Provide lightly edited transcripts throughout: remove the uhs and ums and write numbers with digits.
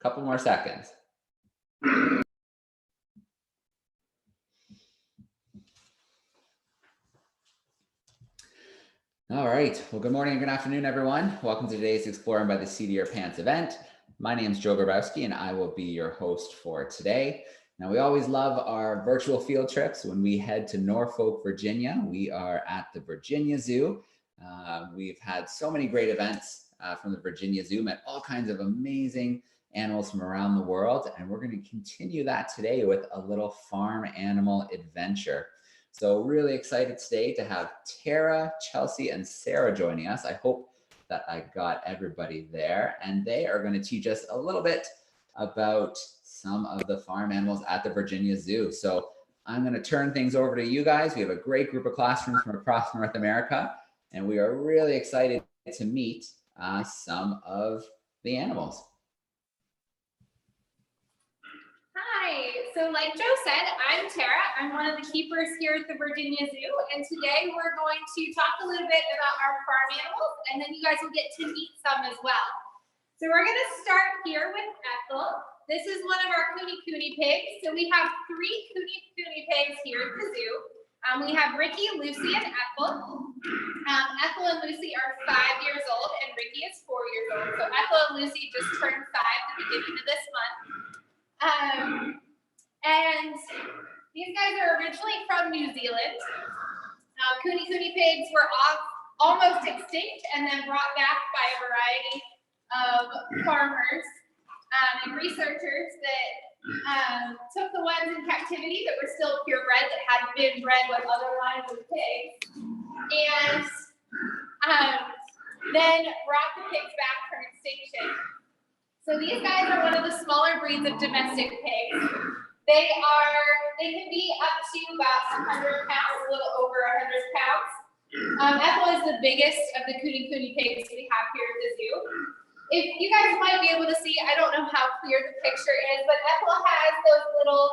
Couple more seconds. All right, well, good morning and good afternoon, everyone. Welcome to today's Exploring by the Seat of Your Pants event. My name is Joe Grabowski, and I will be your host for today. Now, we always love our virtual field trips. When we head to Norfolk, Virginia, we are at the Virginia Zoo. We've had so many great events from the Virginia Zoo, met all kinds of amazing animals from around the world, and we're going to continue that today with a little farm animal adventure. So really excited today to have Tara, Chelsea, and Sarah joining us. I hope that I got everybody there, and they are going to teach us a little bit about some of the farm animals at the Virginia Zoo. So I'm going to turn things over to you guys. We have a great group of classrooms from across North America, and we are really excited to meet some of the animals. Hi, so like Joe said, I'm Tara. I'm one of the keepers here at the Virginia Zoo, and today we're going to talk a little bit about our farm animals, and then you guys will get to meet some as well. So we're going to start here with Ethel. This is one of our Kuni pigs. So we have 3 Kuni pigs here at the zoo. We have Ricky, Lucy, and Ethel. Ethel and Lucy are 5 years old, and Ricky is 4 years old. So Ethel and Lucy just turned 5 at the beginning of this month. And these guys are originally from New Zealand. Kuni pigs were almost extinct and then brought back by a variety of farmers and researchers that took the ones in captivity that were still purebred, that hadn't been bred with other lines of pigs, and then brought the pigs back from extinction. So these guys are one of the smaller breeds of domestic pigs. They can be up to about 100 pounds, a little over 100 pounds. Ethel is the biggest of the Kuni pigs we have here at the zoo. If you guys might be able to see, I don't know how clear the picture is, but Ethel has those little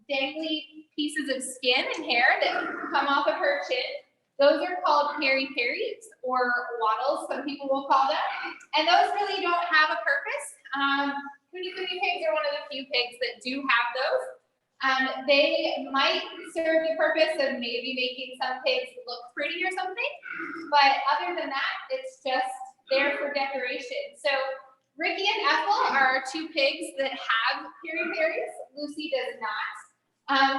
dangly pieces of skin and hair that come off of her chin. Those are called peri-peris, or wattles, some people will call them. And those really don't have a purpose. Kuni pigs are one of the few pigs that do have those. They might serve the purpose of maybe making some pigs look pretty or something. But other than that, it's just there for decoration. So Ricky and Ethel are 2 pigs that have peri-peris. Lucy does not.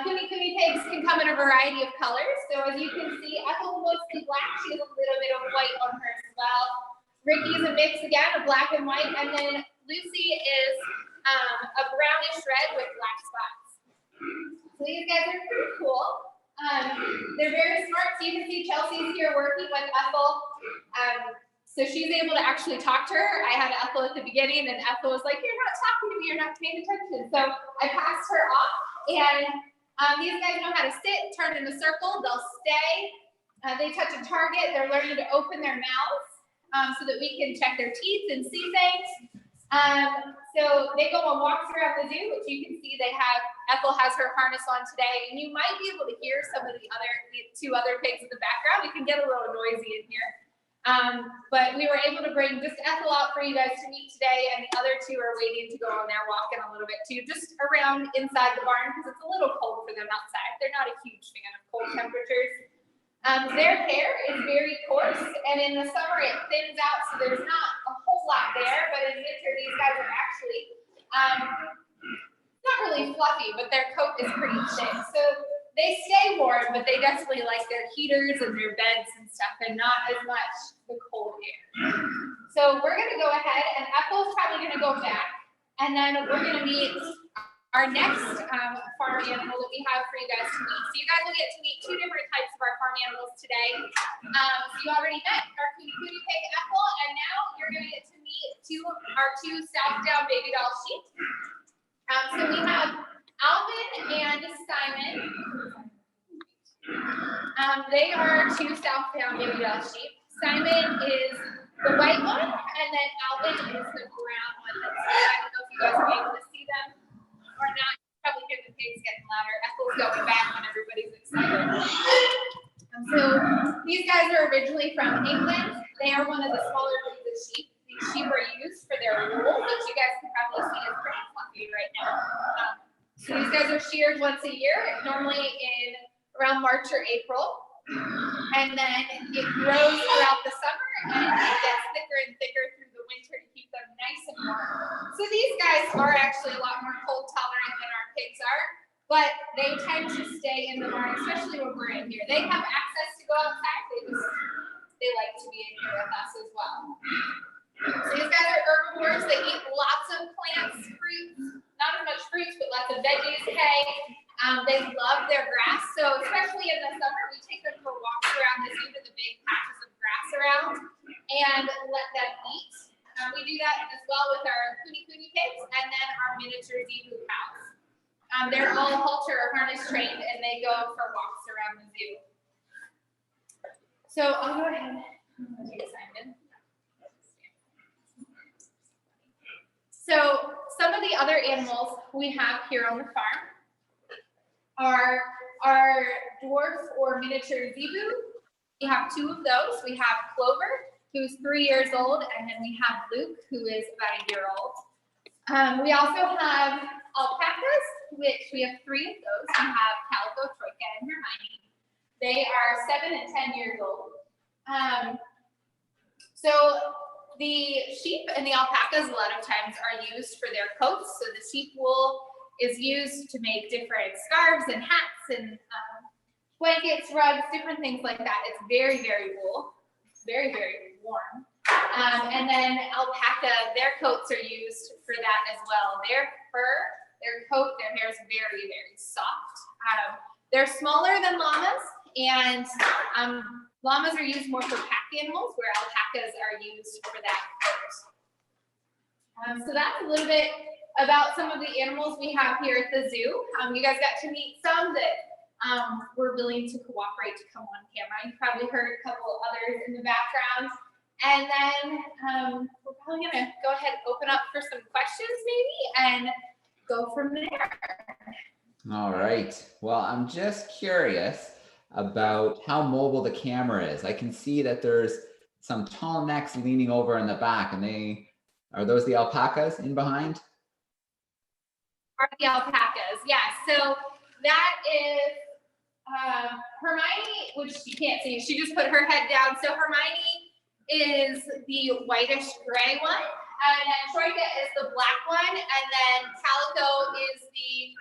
Kuni pigs can come in a variety of colors. So as you can see, Ethel is mostly black. She has a little bit of white on her as well. Ricky is a mix again of black and white. And then Lucy is a brownish red with black spots. So these guys are pretty cool. They're very smart. So you can see Chelsea's here working with Ethel. So she's able to actually talk to her. I had Ethel at the beginning, and Ethel was like, "You're not talking to me, you're not paying attention." So I passed her off, and these guys know how to sit, turn in a circle, they'll stay. They touch a target, they're learning to open their mouths so that we can check their teeth and see things. So they go on walks throughout the zoo, which you can see Ethel has her harness on today, and you might be able to hear some of the 2 other pigs in the background. It can get a little noisy in here. But we were able to bring just Ethel out for you guys to meet today, and the other 2 are waiting to go on their walk in a little bit too, just around inside the barn because it's a little cold for them outside. They're not a huge fan of cold temperatures. Their hair is very coarse, and in the summer it thins out, so there's not a whole lot there, but in winter these guys are actually not really fluffy, but their coat is pretty thick. So they stay warm, but they definitely like their heaters and their beds and stuff, and not as much the cold air. So we're going to go ahead, and Ethel's probably going to go back, and then we're going to meet our next farm animal that we have for you guys to meet. So you guys will get to meet 2 different types of our farm animals today. So you already met our Kuni pig Ethel, and now you're going to get to meet our 2 South-down baby doll sheep. So we have Alvin and Simon. They are 2 South-down baby doll sheep. Simon is the white one, and then Alvin is the brown one. I don't know if you guys are able to see them or not. You probably hear the pigs getting louder. Ethel's going back when everybody's excited. So these guys are originally from England. They are one of the smaller breeds of sheep. These sheep are used for their wool, which you guys guys can probably see is pretty fluffy right now. So these guys are sheared once a year, normally in around March or April. And then it grows throughout the summer and it gets thicker and thicker through the winter to keep them nice and warm. So these guys are actually a lot more cold tolerant than our pigs are, but they tend to stay in the barn, especially when we're in here. They have access to go outside, they like to be in here with us as well. So these guys are herbivores. They eat lots of plants, fruits, not as much fruits, but lots of veggies, hay. They love their grass. So especially in the summer, we take them for walks around the zoo to the big patches of grass around and let them eat. We do that as well with our kuni pigs and then our miniature Zebu cows. They're all halter or harness trained and they go for walks around the zoo. So I'll go ahead and take Simon. So some of the other animals we have here on the farm are our dwarf or miniature Zebu. We have two of those. We have Clover, who's 3 years old, and then we have Luke, who is about 1 year old. We also have alpacas, which we have 3 of those. We have Calico, Troika, and Hermione. They are 7 and 10 years old. So the sheep and the alpacas a lot of times are used for their coats. So the sheep wool is used to make different scarves and hats and blankets, rugs, different things like that. It's very, very wool, very, very warm. And then alpaca, their coats are used for that as well. Their fur, their coat, their hair is very, very soft. They're smaller than llamas, and llamas are used more for pack animals, where alpacas are used for that coat. So that's a little bit about some of the animals we have here at the zoo. You guys got to meet some that were willing to cooperate to come on camera. You probably heard a couple others in the background. And then we're probably gonna go ahead and open up for some questions maybe and go from there. All right. Well, I'm just curious about how mobile the camera is. I can see that there's some tall necks leaning over in the back, and are those the alpacas in behind? Are the alpacas, yes. So that is Hermione, which you can't see. She just put her head down. So Hermione is the whitish gray one, and then Troika is the black one, and then Calico is the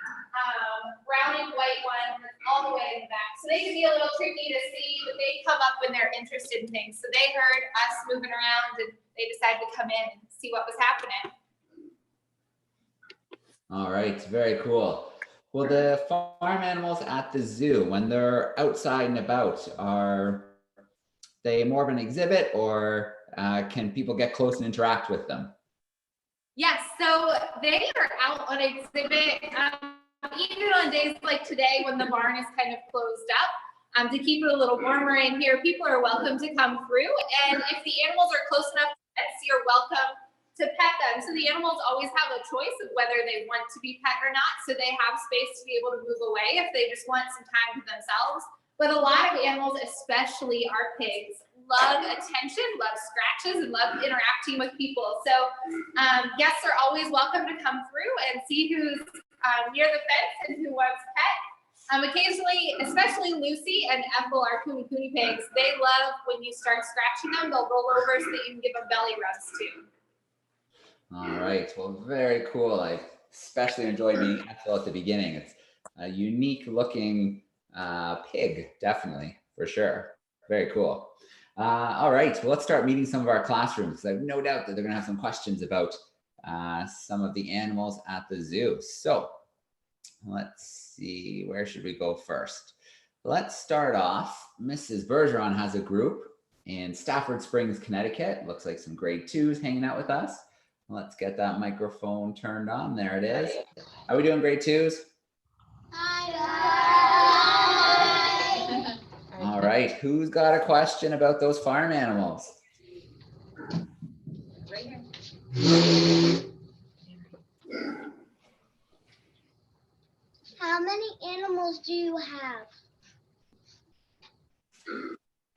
brown and white one all the way in the back. So they can be a little tricky to see, but they come up when they're interested in things. So they heard us moving around and they decided to come in and see what was happening. All right, very cool. Well, the farm animals at the zoo, when they're outside and about, are they more of an exhibit, or can people get close and interact with them? Yes, so they are out on exhibit, even on days like today when the barn is kind of closed up. To keep it a little warmer in here, people are welcome to come through. And if the animals are close enough to pets, you're welcome to pet them. So the animals always have a choice of whether they want to be pet or not. So they have space to be able to move away if they just want some time to themselves. But a lot of animals, especially our pigs, love attention, love scratches, and love interacting with people. So guests are always welcome to come through and see who's near the fence and who wants pet. Occasionally, especially Lucy and Ethel, our kuni pigs, they love when you start scratching them. They'll roll over so that you can give them belly rubs too. All right, well, very cool. I especially enjoyed meeting Ethel at the beginning. It's a unique looking pig, definitely, for sure. Very cool. All right, well, let's start meeting some of our classrooms. I have no doubt that they're gonna have some questions about some of the animals at the zoo. So let's see, where should we go first? Let's start off. Mrs. Bergeron has a group in Stafford Springs, Connecticut. Looks like some grade 2s hanging out with us. Let's get that microphone turned on. There it is. How are we doing, grade 2s? Hi. All right, who's got a question about those farm animals? Right here. How many animals do you have?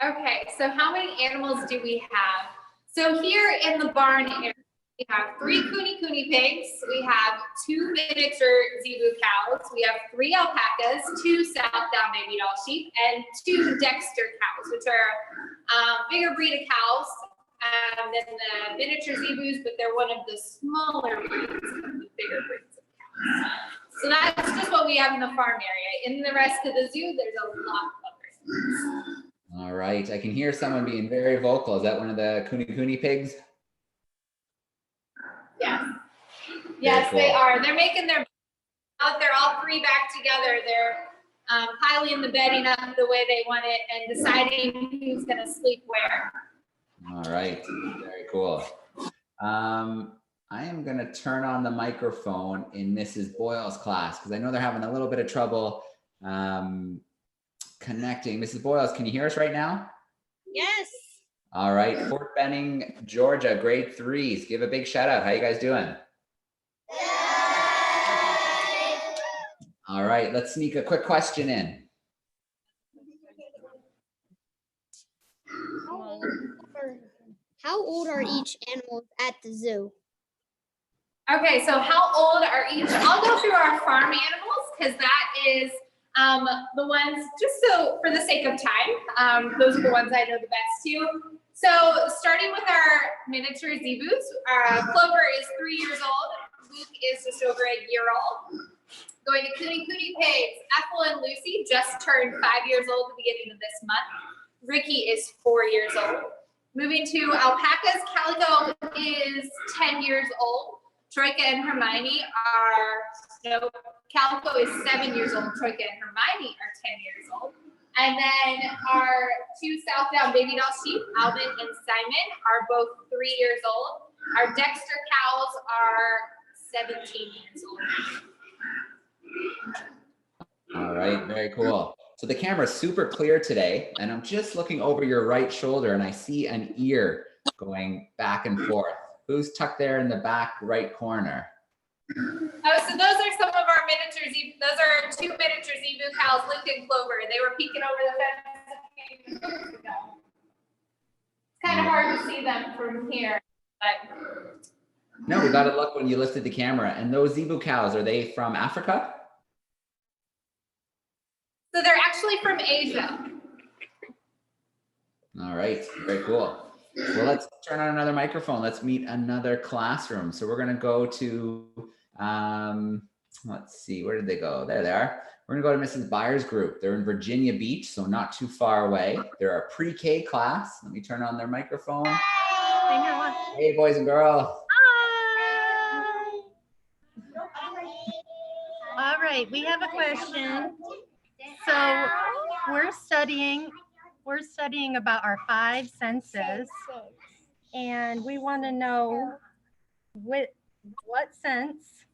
Okay, so how many animals do we have? So here in the barn area, We have 3 kuni pigs. We have 2 miniature Zebu cows. We have 3 alpacas, 2 South Down baby doll sheep, and 2 Dexter cows, which are bigger breed of cows than the miniature Zebus, but they're one of the smaller breeds of the bigger breeds of cows. So that's just what we have in the farm area. In the rest of the zoo, there's a lot of other things. All right, I can hear someone being very vocal. Is that one of the kuni pigs? Yes. Yes, cool. they are. They're making their out. They're all 3 back together. They're piling the bedding up the way they want it and deciding who's going to sleep where. All right, very cool. I am going to turn on the microphone in Mrs. Boyle's class because I know they're having a little bit of trouble connecting. Mrs. Boyles, can you hear us right now? Yes. All right, Fort Benning, Georgia, grade 3s. Give a big shout out. How you guys doing? All right, let's sneak a quick question in. How old are each animal at the zoo? Okay, so how old are each? I'll go through our farm animals because that is the ones, just so for the sake of time, those are the ones I know the best too. So starting with our miniature Zebus, Clover is 3 years old. Luke is just over a year old. Going to kuni pigs, Ethel and Lucy just turned 5 years old at the beginning of this month. Ricky is 4 years old. Moving to alpacas, Calico is 10 years old. Troika and Hermione are, Calico is 7 years old. Troika and Hermione are 10 years old. And then our 2 South Down baby doll sheep, Alvin and Simon, are both 3 years old. Our Dexter cows are 17 years old. All right, very cool. So the camera's super clear today, and I'm just looking over your right shoulder and I see an ear going back and forth. Who's tucked there in the back right corner? Oh, so those are some of our miniature Zebu. Those are 2 miniature Zebu cows, Luke and Clover. They were peeking over the fence a few minutes ago. It's kind of hard to see them from here, but. No, we got to look when you lifted the camera. And those Zebu cows, are they from Africa? So they're actually from Asia. All right, very cool. Well, let's turn on another microphone. Let's meet another classroom. So we're going to go to, let's see, where did they go? There they are. We're going to go to Mrs. Byers' group. They're in Virginia Beach, so not too far away. They're a pre-K class. Let me turn on their microphone. Hey, boys and girls. Hi. All right, we have a question. So we're studying about our 5 senses, and we want to know what sense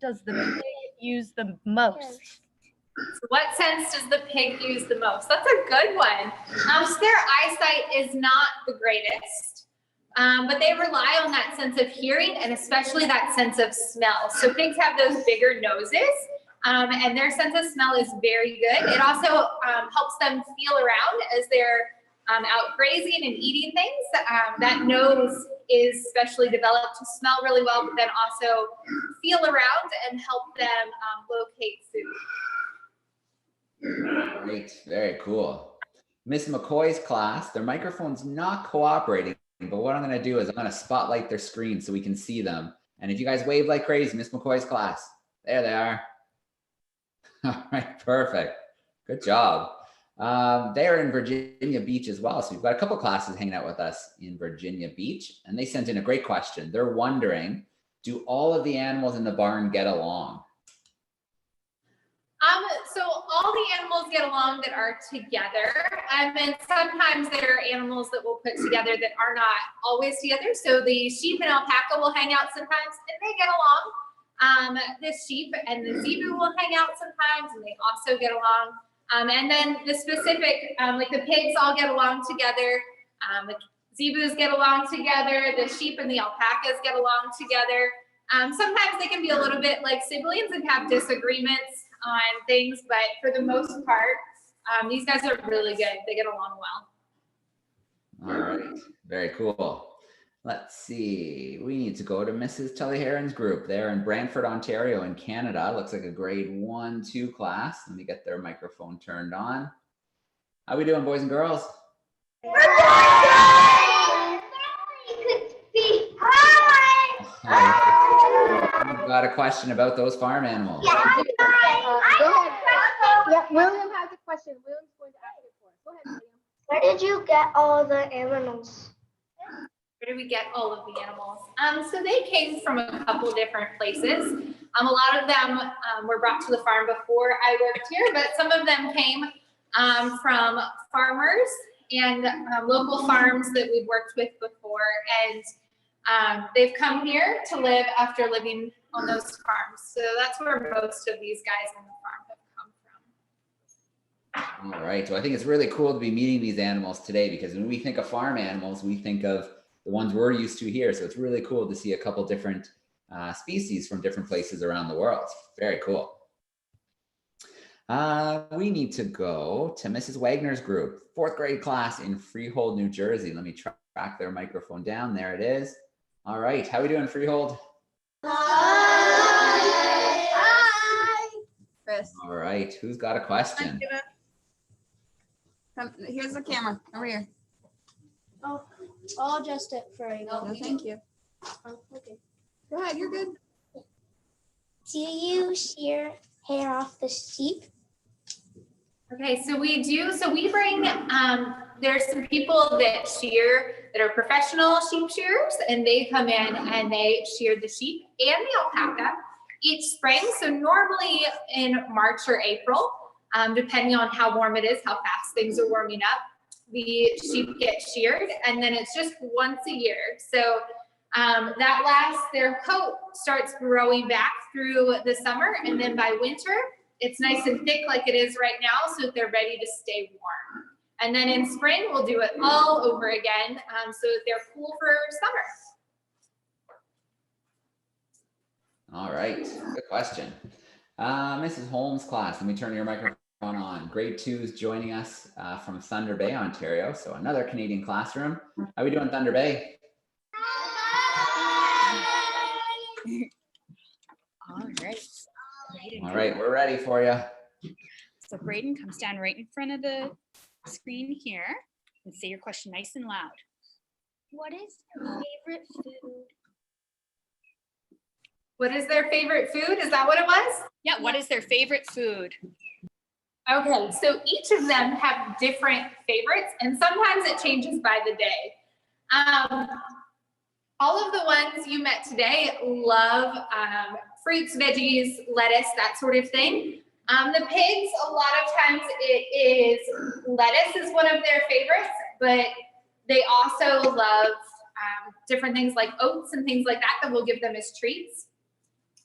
does the pig use the most? So what sense does the pig use the most? That's a good one. So their eyesight is not the greatest, but they rely on that sense of hearing and especially that sense of smell. So pigs have those bigger noses. And their sense of smell is very good. It also helps them feel around as they're out grazing and eating things. That nose is specially developed to smell really well, but then also feel around and help them locate food. Great, very cool. Miss McCoy's class, their microphone's not cooperating, but what I'm going to do is I'm going to spotlight their screen so we can see them. And if you guys wave like crazy, Miss McCoy's class, there they are. All right, perfect. Good job. They are in Virginia Beach as well. So we've got a couple classes hanging out with us in Virginia Beach, and they sent in a great question. They're wondering, do all of the animals in the barn get along? So all the animals get along that are together. And sometimes there are animals that we'll put together that are not always together. So the sheep and alpaca will hang out sometimes and they get along. The sheep and the zebu will hang out sometimes and they also get along. And then the specific, like the pigs all get along together. The zebus get along together. The sheep and the alpacas get along together. Sometimes they can be a little bit like siblings and have disagreements on things, but for the most part, these guys are really good. They get along well. All right, very cool. Let's see. We need to go to Mrs. Tully Heron's group. They're in Brantford, Ontario in Canada. Looks like a grade 1-2 class. Let me get their microphone turned on. How we doing, boys and girls? I've got a question about those farm animals. Go ahead. Yeah, William has a question. William's going to ask it for us. Go ahead, William. Where did you get all the animals? Where did we get all of the animals? So they came from a couple different places. A lot of them were brought to the farm before I worked here, but some of them came from farmers and local farms that we've worked with before. And they've come here to live after living on those farms. So that's where most of these guys on the farm have come from. All right. So I think it's really cool to be meeting these animals today, because when we think of farm animals, we think of the ones we're used to here. So it's really cool to see a couple different species from different places around the world. Very cool. We need to go to Mrs. Wagner's group, 4th grade class in Freehold, New Jersey. Let me track their microphone down. There it is. All right. How are we doing, Freehold? Hi. Chris. All right. Who's got a question? Come, here's the camera. Over here. Oh, I'll adjust it for you. No, thank you. Oh, okay. Go ahead. You're good. Do you shear hair off the sheep? Okay, so we do. So we bring, there's some people that shear, that are professional sheep shearers, and they come in and they shear the sheep and the alpaca each spring. So normally in March or April, depending on how warm it is, how fast things are warming up, the sheep get sheared, and then it's just once a year. So that lasts, their coat starts growing back through the summer, and then by winter, it's nice and thick like it is right now, so that they're ready to stay warm. And then in spring, we'll do it all over again, so that they're cool for summer. All right. Good question. Mrs. Holmes' class, let me turn your microphone on. Grade 2's joining us from Thunder Bay, Ontario. So another Canadian classroom. How are we doing, Thunder Bay? All right. All right, we're ready for you. So Braden, come stand right in front of the screen here and say your question nice and loud. What is your favorite food? What is their favorite food? Is that what it was? Yeah, what is their favorite food? Okay, so each of them have different favorites, and sometimes it changes by the day. All of the ones you met today love fruits, veggies, lettuce, that sort of thing. The pigs, a lot of times it is lettuce is one of their favorites, but they also love different things like oats and things like that that we'll give them as treats.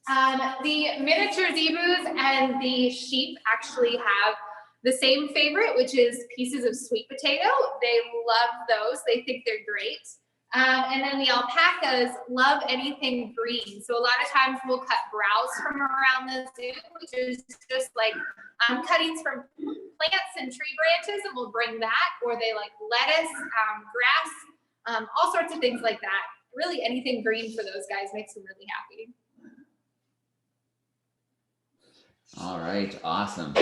The miniature zebus and the sheep actually have the same favorite, which is pieces of sweet potato. They love those. They think they're great. And then the alpacas love anything green. So a lot of times we'll cut browse from around the zoo, which is just like cuttings from plants and tree branches, and we'll bring that, or they like lettuce, grass, all sorts of things like that. Really anything green for those guys makes them really happy. All right, awesome.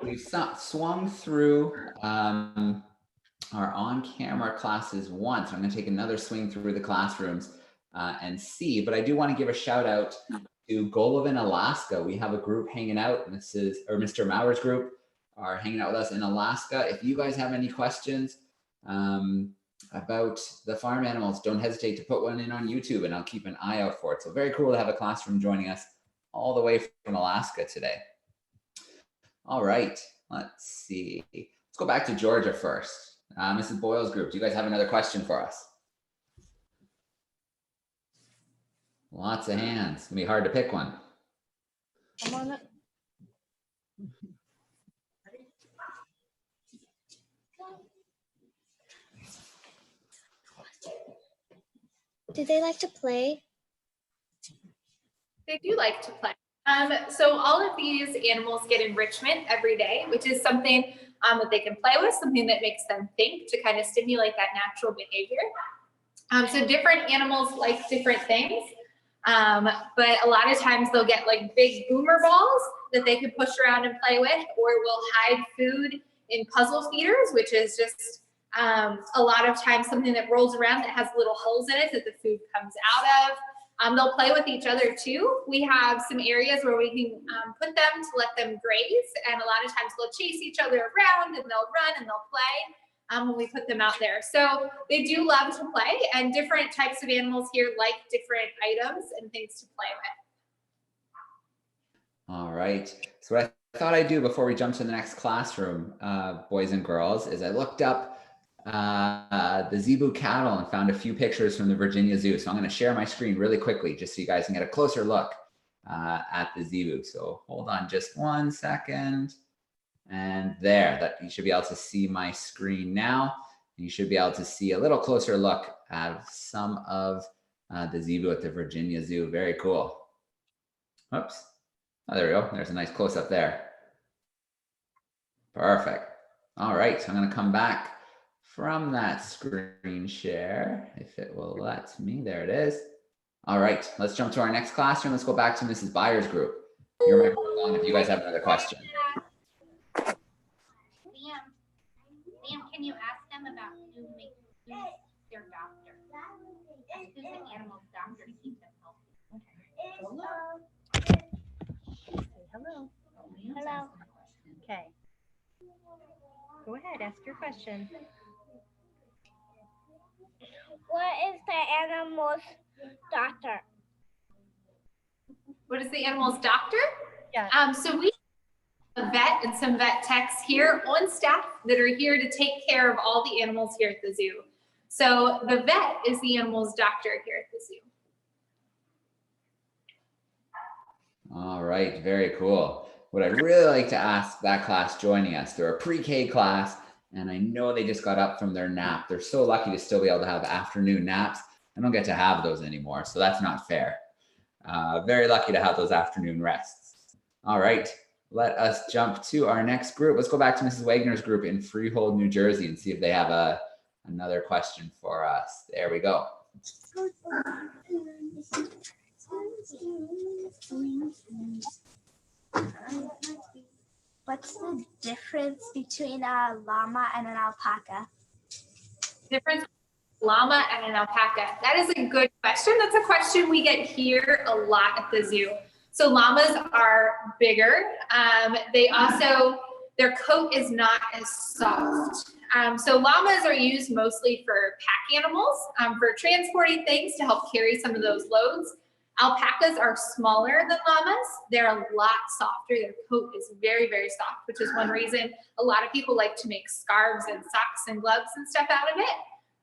We've swung through our on-camera classes once. I'm going to take another swing through the classrooms and see, but I do want to give a shout out to Golovin, Alaska. We have a group hanging out. Mr. Mauer's group are hanging out with us in Alaska. If you guys have any questions about the farm animals, don't hesitate to put one in on YouTube, and I'll keep an eye out for it. So very cool to have a classroom joining us all the way from Alaska today. All right, let's see. Let's go back to Georgia first. Mrs. Boyle's group, do you guys have another question for us? Lots of hands. It's gonna be hard to pick one. Come on up. Do they like to play? They do like to play. So all of these animals get enrichment every day, which is something that they can play with, something that makes them think, to kind of stimulate that natural behavior. So different animals like different things. But a lot of times they'll get like big boomer balls that they can push around and play with, or we'll hide food in puzzle feeders, which is just a lot of times something that rolls around that has little holes in it that the food comes out of. They'll play with each other too. We have some areas where we can put them to let them graze, and a lot of times they'll chase each other around and they'll run and they'll play when we put them out there. So they do love to play, and different types of animals here like different items and things to play with. All right. So what I thought I'd do before we jump to the next classroom, boys and girls, is I looked up the Zebu cattle and found a few pictures from the Virginia Zoo. So I'm going to share my screen really quickly just so you guys can get a closer look at the Zebu. So hold on just 1 second. And there, that you should be able to see my screen now. You should be able to see a little closer look at some of the Zebu at the Virginia Zoo. Very cool. Oops. Oh, there we go. There's a nice close up there. Perfect. All right, so I'm going to come back from that screen share, if it will let me. There it is. All right, let's jump to our next classroom. Let's go back to Mrs. Byers' group. You're microphone if you guys have another question. Liam, can you ask them about who's their doctor? Who's the animal's doctor to keep them healthy? Okay. Say hello. Hello. Okay. Go ahead, ask your question. What is the animal's doctor? What is the animal's doctor? Yeah. So we have a vet and some vet techs here on staff that are here to take care of all the animals here at the zoo. So the vet is the animal's doctor here at the zoo. All right, very cool. What I'd really like to ask that class joining us, they're a pre-K class, and I know they just got up from their nap. They're so lucky to still be able to have afternoon naps. I don't get to have those anymore, so that's not fair. Very lucky to have those afternoon rests. All right, let us jump to our next group. Let's go back to Mrs. Wagner's group in Freehold, New Jersey, and see if they have another question for us. There we go. What's the difference between a llama and an alpaca? Difference between a llama and an alpaca. That is a good question. That's a question we get here a lot at the zoo. So llamas are bigger. They also, their coat is not as soft. So llamas are used mostly for pack animals, for transporting things to help carry some of those loads. Alpacas are smaller than llamas. They're a lot softer. Their coat is very, very soft, which is one reason a lot of people like to make scarves and socks and gloves and stuff out of it.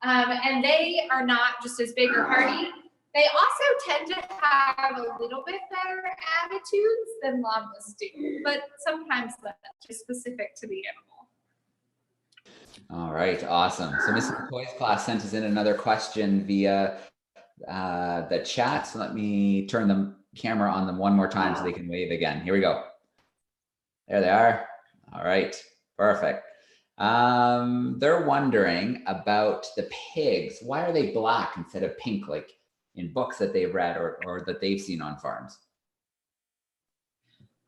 And they are not just as big or hardy. They also tend to have a little bit better attitudes than llamas do, but sometimes that's just specific to the animal. All right, awesome. So Mrs. McCoy's class sent us in another question via the chat. So let me turn the camera on them one more time so they can wave again. Here we go. There they are. All right, perfect. They're wondering about the pigs. Why are they black instead of pink, like in books that they've read or that they've seen on farms?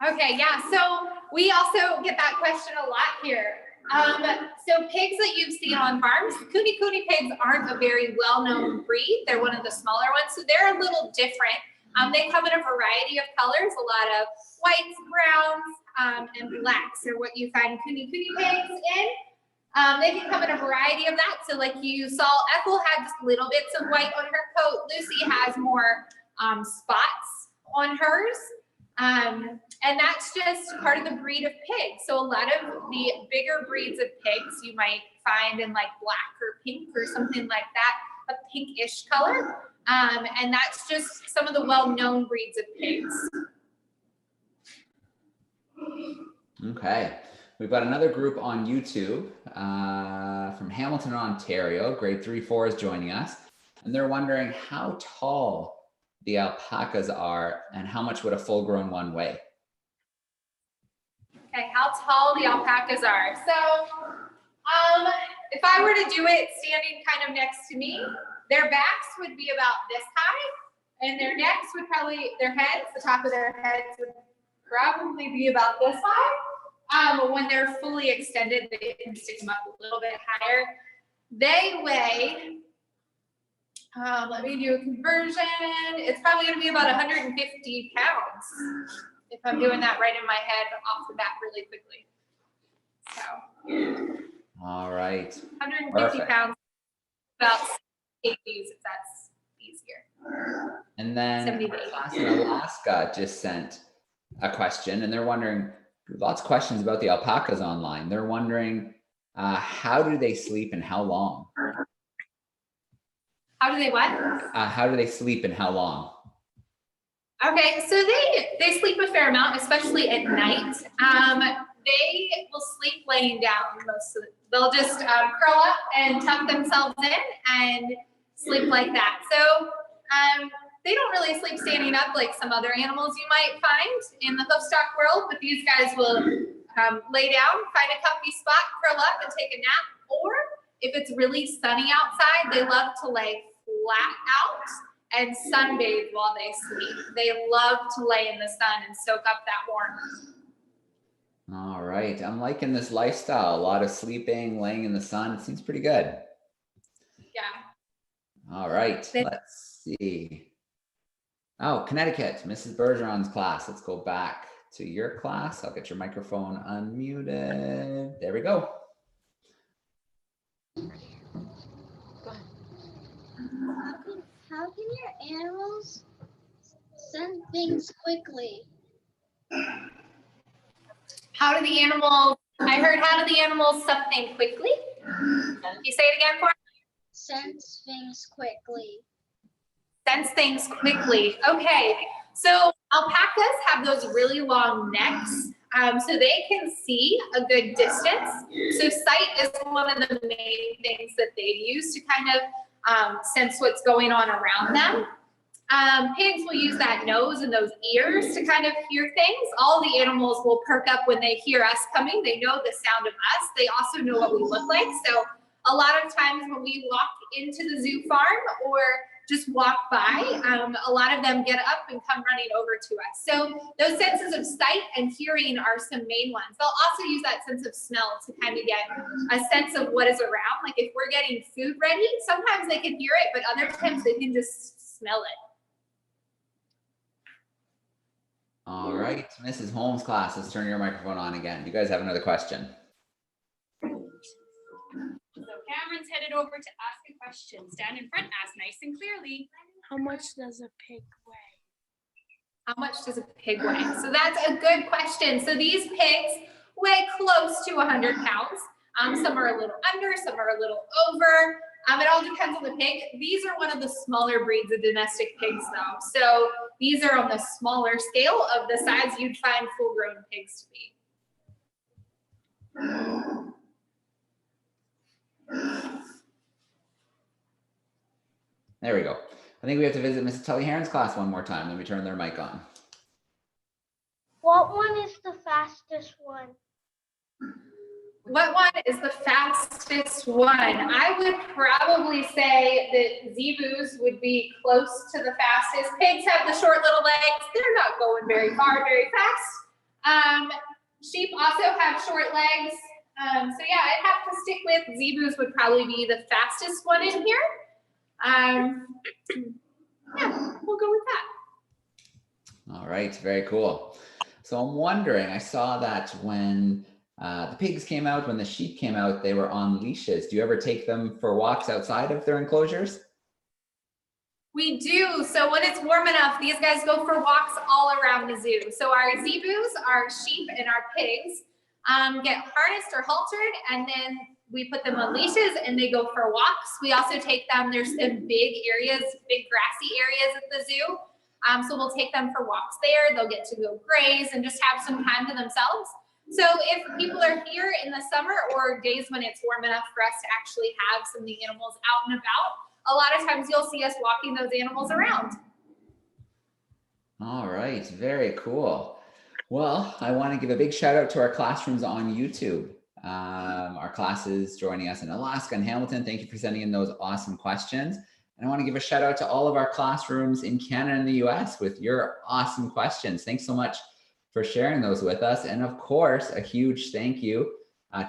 Okay, yeah, so we also get that question a lot here. So pigs that you've seen on farms, Kune pigs aren't a very well-known breed. They're one of the smaller ones, so they're a little different. They come in a variety of colors, a lot of whites, browns, and blacks are what you find Kune pigs in. They can come in a variety of that. So like you saw, Ethel had just little bits of white on her coat. Lucy has more spots on hers. And that's just part of the breed of pigs. So a lot of the bigger breeds of pigs you might find in like black or pink or something like that, a pinkish color. And that's just some of the well-known breeds of pigs. Okay. We've got another group on YouTube from Hamilton, Ontario. Grade 3-4 is joining us. And they're wondering how tall the alpacas are and how much would a full-grown one weigh? Okay, how tall the alpacas are. So if I were to do it standing kind of next to me, their backs would be about this high, and their necks would probably, their heads, the top of their heads would probably be about this high. When they're fully extended, they can stick them up a little bit higher. They weigh, let me do a conversion. It's probably going to be about 150 pounds if I'm doing that right in my head off the bat really quickly. So, All right. 150 Perfect. pounds, about 8 kgs if that's easier. And then 70 our to 80. class in Alaska just sent a question, and they're wondering, lots of questions about the alpacas online. They're wondering, how do they sleep and how long? How do they what? How do they sleep and how long? Okay, so they sleep a fair amount, especially at night. They will sleep laying down most of they'll just curl up and tuck themselves in and sleep like that. So they don't really sleep standing up like some other animals you might find in the hoofstock world, but these guys will lay down, find a comfy spot, curl up and take a nap. Or if it's really sunny outside, they love to lay flat out and sunbathe while they sleep. They love to lay in the sun and soak up that warmth. All right. I'm liking this lifestyle. A lot of sleeping, laying in the sun. It seems pretty good. Yeah. All right. Let's see. Oh, Connecticut, Mrs. Bergeron's class. Let's go back to your class. I'll get your microphone unmuted. There we go. How can your animals send things quickly? How do the animals, I heard, how do the animals something quickly? You say it again for me? Sense things quickly. Sense things quickly. Okay, so alpacas have those really long necks, so they can see a good distance. So sight is one of the main things that they use to kind of sense what's going on around them. Pigs will use that nose and those ears to kind of hear things. All the animals will perk up when they hear us coming. They know the sound of us. They also know what we look like. So a lot of times when we walk into the zoo farm or just walk by, a lot of them get up and come running over to us. So those senses of sight and hearing are some main ones. They'll also use that sense of smell to kind of get a sense of what is around. Like if we're getting food ready, sometimes they can hear it, but other times they can just smell it. All right, Mrs. Holmes' class, let's turn your microphone on again. Do you guys have another question? So Cameron's headed over to ask a question. Stand in front, ask nice and clearly. How much does a pig weigh? How much does a pig weigh? So that's a good question. So these pigs weigh close to 100 pounds. Some are a little under, some are a little over. It all depends on the pig. These are one of the smaller breeds of domestic pigs though. So these are on the smaller scale of the size you'd find full-grown pigs to be. There we go. I think we have to visit Mrs. Tully Heron's class one more time. Let me turn their mic on. What one is the fastest one? What one is the fastest one? I would probably say that Zebus would be close to the fastest. Pigs have the short little legs. They're not going very far, very fast. Sheep also have short legs. So yeah, I'd have to stick with Zebus would probably be the fastest one in here. Yeah, we'll go with that. All right, very cool. So I'm wondering, I saw that when the pigs came out, when the sheep came out, they were on leashes. Do you ever take them for walks outside of their enclosures? We do. So when it's warm enough, these guys go for walks all around the zoo. So our zebus, our sheep, and our pigs get harnessed or haltered, and then we put them on leashes and they go for walks. We also take them, there's some big areas, big grassy areas at the zoo. So we'll take them for walks there. They'll get to go graze and just have some time to themselves. So if people are here in the summer or days when it's warm enough for us to actually have some of the animals out and about, a lot of times you'll see us walking those animals around. All right, very cool. Well, I want to give a big shout out to our classrooms on YouTube. Our classes joining us in Alaska and Hamilton. Thank you for sending in those awesome questions. And I want to give a shout out to all of our classrooms in Canada and the US with your awesome questions. Thanks so much for sharing those with us. And of course, a huge thank you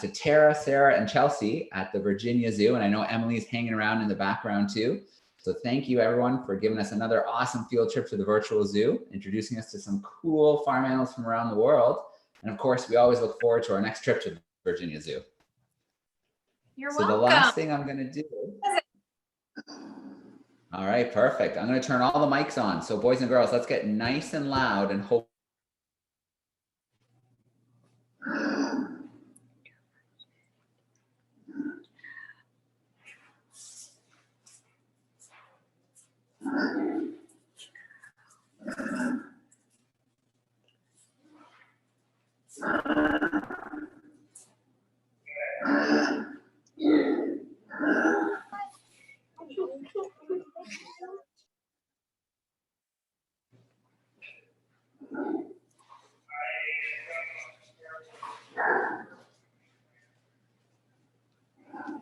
to Tara, Sarah, and Chelsea at the Virginia Zoo. And I know Emily's hanging around in the background too. So thank you everyone for giving us another awesome field trip to the virtual zoo, introducing us to some cool farm animals from around the world. And of course, we always look forward to our next trip to the Virginia Zoo. You're So welcome. the last thing I'm gonna do. All right, perfect. I'm gonna turn all the mics on. So boys and girls, let's get nice and loud and hope.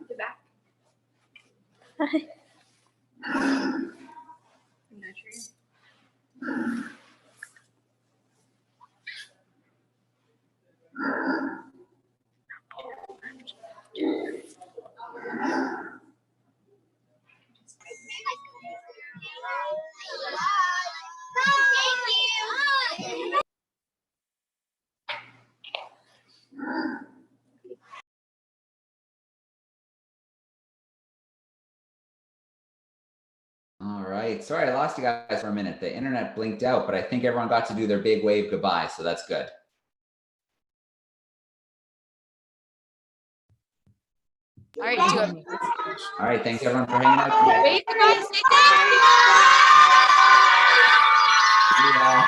The back. All right, sorry, I lost you guys for a minute. The internet blinked out, but I think everyone got to do their big wave goodbye, so that's good. All right, do it. All right, thanks everyone for hanging out today. Wait, you guys, say thank you. See ya.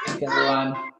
Thanks everyone.